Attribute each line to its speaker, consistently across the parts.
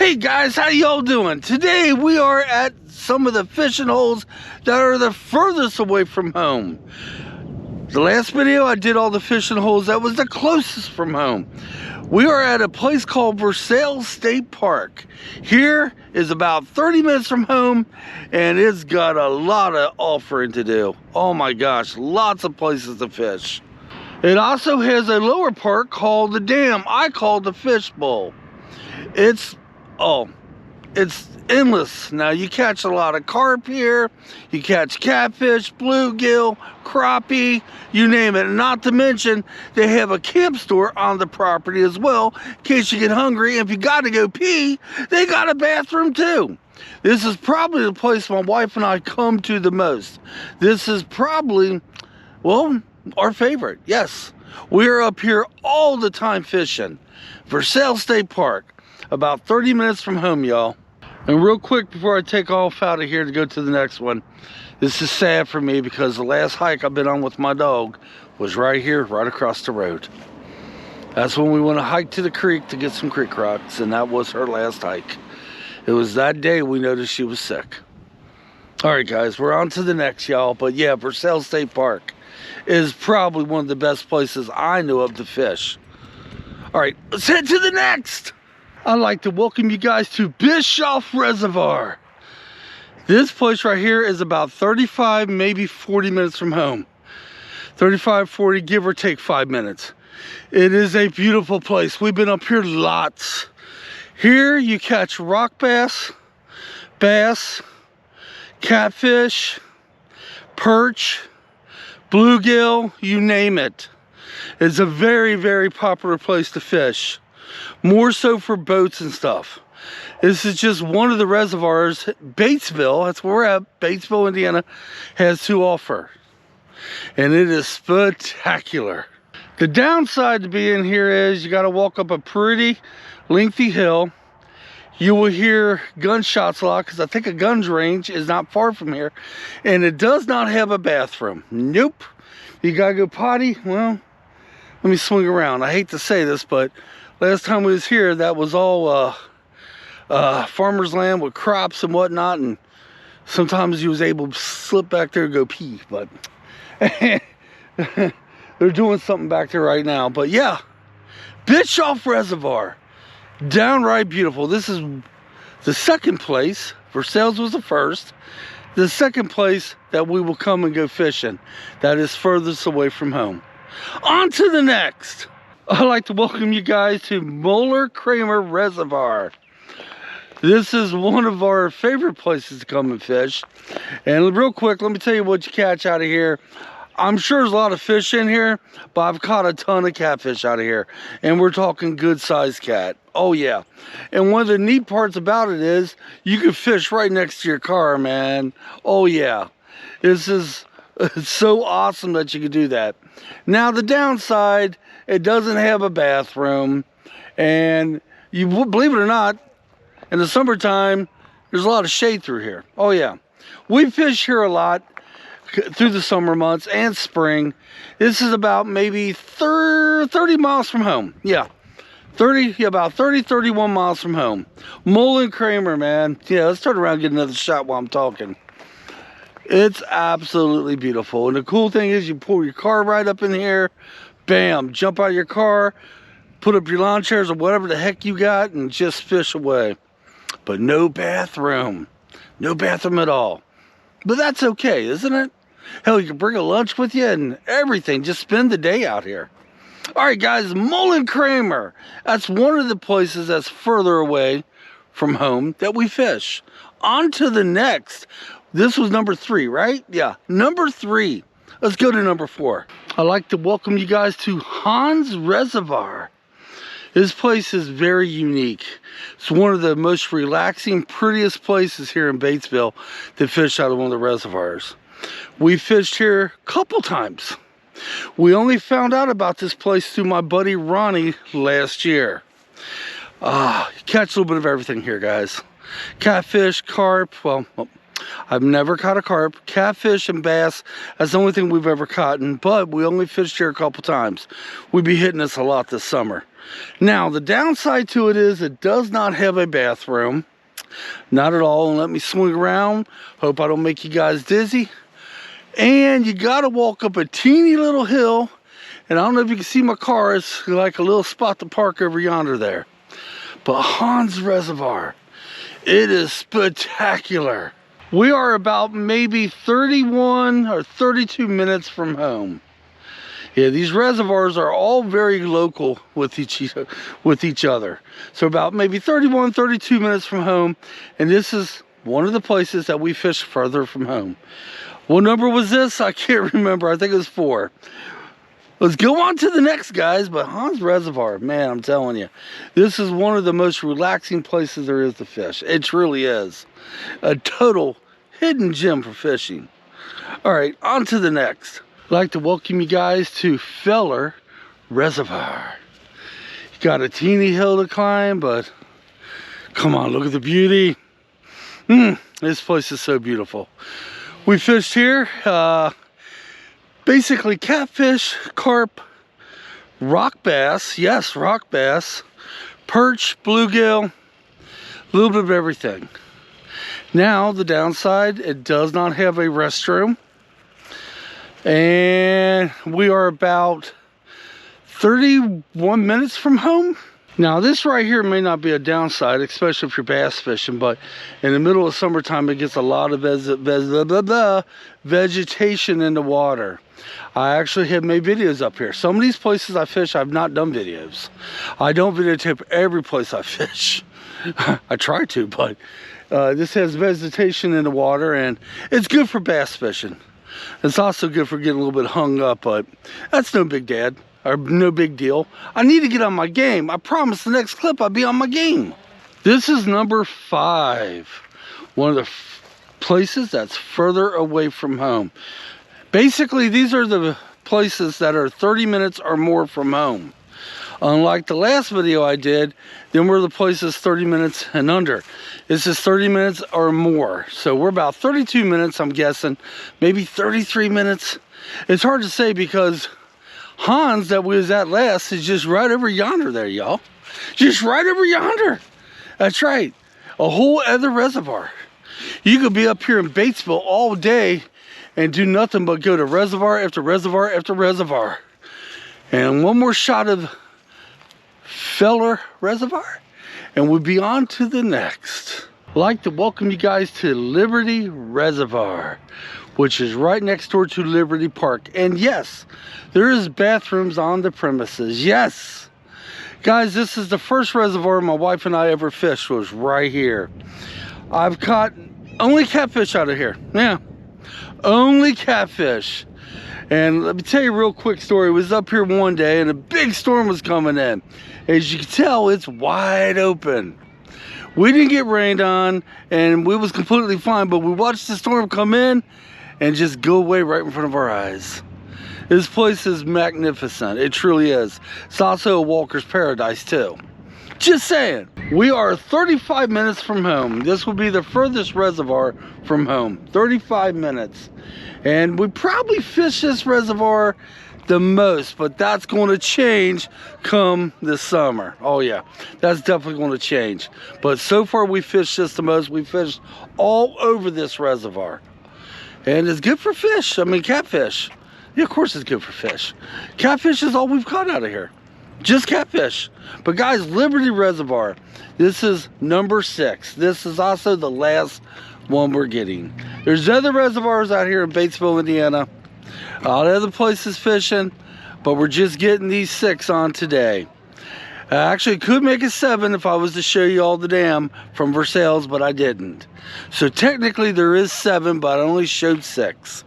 Speaker 1: Hey guys, how y'all doing? Today we are at some of the fishing holes that are the furthest away from home. The last video I did all the fishing holes that was the closest from home. We are at a place called Farthest State Park. Here is about 30 minutes from home and it's got a lot of offering to do. Oh my gosh, lots of places to fish. It also has a lower park called the Dam. I call it the Fish Bowl. It's endless. Now you catch a lot of carp here, you catch catfish, bluegill, crappie, you name it. Not to mention they have a camp store on the property as well in case you get hungry. If you gotta go pee, they got a bathroom too. This is probably the place my wife and I come to the most. This is probably, well, our favorite. Yes, we're up here all the time fishing. Farthest State Park. About 30 minutes from home, y'all. And real quick before I take off out of here to go to the next one, this is sad for me because the last hike I've been on with my dog was right here, right across the road. That's when we went to hike to the creek to get some creek rocks, and that was her last hike. It was that day we noticed she was sick. All right, guys, we're on to the next, y'all. But yeah, Farthest State Park is probably one of the best places I know of to fish. All right, let's head to the next. I'd like to welcome you guys to Bischoff Reservoir. This place right here is about 35, maybe 40 minutes from home. 35, 40, give or take 5 minutes. It is a beautiful place. We've been up here lots. Here you catch rock bass, bass, catfish, perch, bluegill, you name it. It's a very, very popular place to fish. More so for boats and stuff. This is just one of the reservoirs. Batesville, that's where we're at, Batesville, Indiana, has to offer. And it is spectacular. The downside to being here is you got to walk up a pretty lengthy hill. You will hear gunshots a lot because I think a guns range is not far from here. And it does not have a bathroom. Nope. You got to go potty. Well, let me swing around. I hate to say this, but last time we was here, that was all farmer's land with crops and whatnot, and sometimes you was able to slip back there and go pee, but they're doing something back there right now. But yeah, Bischoff Reservoir, downright beautiful. This is the second place. Farthest was the first. The second place that we will come and go fishing that is furthest away from home. On to the next. I'd like to welcome you guys to Moeller Kramer Reservoir. This is one of our favorite places to come and fish. And real quick, let me tell you what you catch out of here. I'm sure there's a lot of fish in here, but I've caught a ton of catfish out of here. And we're talking good sized cat. Oh yeah. And one of the neat parts about it is you can fish right next to your car, man. Oh yeah. This is so awesome that you can do that. Now the downside, it doesn't have a bathroom, and you believe it or not, in the summertime, there's a lot of shade through here. Oh yeah. We fish here a lot through the summer months and spring. This is about maybe 30 miles from home. Yeah. About 30, 31 miles from home. Moeller Kramer, man. Yeah, let's turn around and get another shot while I'm talking. It's absolutely beautiful. And the cool thing is you pull your car right up in here, bam, jump out of your car, put up your lawn chairs or whatever the heck you got and just fish away. But no bathroom. No bathroom at all. But that's okay, isn't it? Hell, you can bring a lunch with you and everything. Just spend the day out here. All right, guys, Moeller Kramer. That's one of the places that's further away from home that we fish. On to the next. This was number 3, right? Yeah, number 3. Let's go to number 4. I'd like to welcome you guys to Hans Reservoir. This place is very unique. It's one of the most relaxing, prettiest places here in Batesville to fish out of one of the reservoirs. We fished here a couple times. We only found out about this place through my buddy Ronnie last year. You catch a little bit of everything here, guys. Catfish, carp, well, I've never caught a carp. Catfish and bass, that's the only thing we've ever caught, but we only fished here a couple times. We'd be hitting this a lot this summer. Now, the downside to it is it does not have a bathroom. Not at all. And let me swing around. Hope I don't make you guys dizzy. And you got to walk up a teeny little hill. And I don't know if you can see my car. It's like a little spot to park over yonder there. But Hans Reservoir, it is spectacular. We are about maybe 31 or 32 minutes from home. Yeah, these reservoirs are all very local with each other. So about maybe 31, 32 minutes from home. And this is one of the places that we fish further from home. What number was this? I can't remember. I think it was 4. Let's go on to the next, guys. But Hans Reservoir, man, I'm telling you, this is one of the most relaxing places there is to fish. It truly is. A total hidden gem for fishing. All right, on to the next. I'd like to welcome you guys to Feller Reservoir. You got a teeny hill to climb, but come on, look at the beauty. This place is so beautiful. We fished here, basically catfish, carp, rock bass, yes, rock bass, perch, bluegill, a little bit of everything. Now, the downside, it does not have a restroom. And we are about 31 minutes from home. Now, this right here may not be a downside, especially if you're bass fishing, but in the middle of summertime, it gets a lot of vegetation in the water. I actually have made videos up here. Some of these places I fish, I've not done videos. I don't videotape every place I fish. I try to, but this has vegetation in the water, and it's good for bass fishing. It's also good for getting a little bit hung up, but that's no big deal. I need to get on my game. I promise the next clip I'll be on my game. This is number 5. One of the places that's further away from home. Basically, these are the places that are 30 minutes or more from home. Unlike the last video I did, then were the places 30 minutes and under. This is 30 minutes or more. So we're about 32 minutes, I'm guessing. Maybe 33 minutes. It's hard to say because Hans that we was at last is just right over yonder there, y'all. Just right over yonder. That's right. A whole other reservoir. You could be up here in Batesville all day and do nothing but go to reservoir after reservoir after reservoir. And one more shot of Feller Reservoir, and we'll be on to the next. I'd like to welcome you guys to Liberty Reservoir, which is right next door to Liberty Park. And yes, there is bathrooms on the premises. Yes, guys, this is the first reservoir my wife and I ever fished, was right here. I've caught only catfish out of here. Yeah, only catfish. And let me tell you a real quick story. I was up here one day and a big storm was coming in. As you can tell, it's wide open. We didn't get rained on and we was completely fine, but we watched the storm come in and just go away right in front of our eyes. This place is magnificent. It truly is. It's also a walker's paradise too. Just saying. We are 35 minutes from home. This will be the furthest reservoir from home. 35 minutes. And we probably fish this reservoir the most, but that's going to change come this summer. Oh yeah, that's definitely going to change. But so far we fished this the most. We fished all over this reservoir. And it's good for fish. I mean, catfish. Yeah, of course it's good for fish. Catfish is all we've caught out of here. Just catfish. But guys, Liberty Reservoir, this is number 6. This is also the last one we're getting. There's other reservoirs out here in Batesville, Indiana. A lot of other places fishing, but we're just getting these 6 on today. I actually could make it 7 if I was to show you all the dam from Versailles, but I didn't. So technically there is 7, but I only showed 6.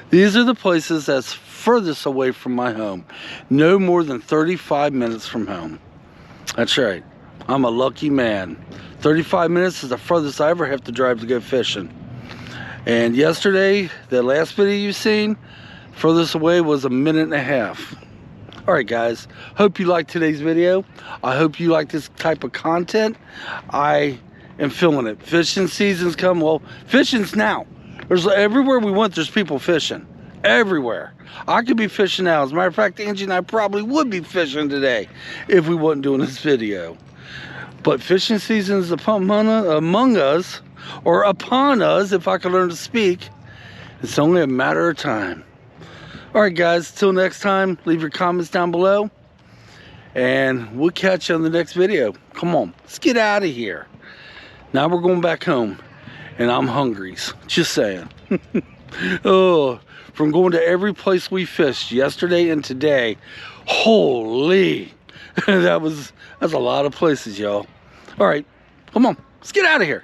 Speaker 1: These are the places that's furthest away from my home. No more than 35 minutes from home. That's right. I'm a lucky man. 35 minutes is the furthest I ever have to drive to go fishing. And yesterday, the last video you've seen, furthest away was 1.5 minutes. All right, guys. Hope you liked today's video. I hope you like this type of content. I am feeling it. Fishing season's come. Well, fishing's now. There's everywhere we went, there's people fishing. Everywhere. I could be fishing now. As a matter of fact, Angie and I probably would be fishing today if we wasn't doing this video. But fishing season is among us, or upon us, if I could learn to speak. It's only a matter of time. All right, guys, till next time, leave your comments down below, and we'll catch you on the next video. Come on, let's get out of here. Now we're going back home, and I'm hungry, just saying. Oh, from going to every place we fished yesterday and today, holy, that's a lot of places, y'all. All right, come on, let's get out of here.